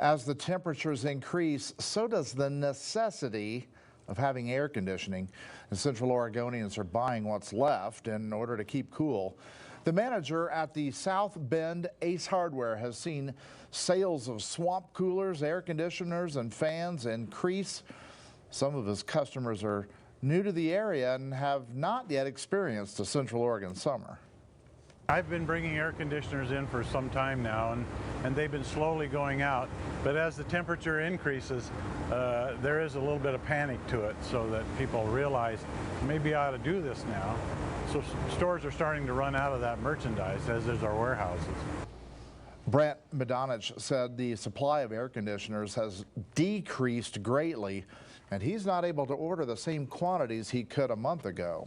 As the temperatures increase, so does the necessity of having air conditioning. And Central Oregonians are buying what's left in order to keep cool. The manager at the South Bend Ace Hardware has seen sales of swamp coolers, air conditioners, and fans increase. Some of his customers are new to the area and have not yet experienced a Central Oregon summer. I've been bringing air conditioners in for some time now, and they've been slowly going out. But as the temperature increases, there is a little bit of panic to it, so that people realize maybe I ought to do this now. So stores are starting to run out of that merchandise, as is our warehouses. Brent Medonich said the supply of air conditioners has decreased greatly, and he's not able to order the same quantities he could a month ago.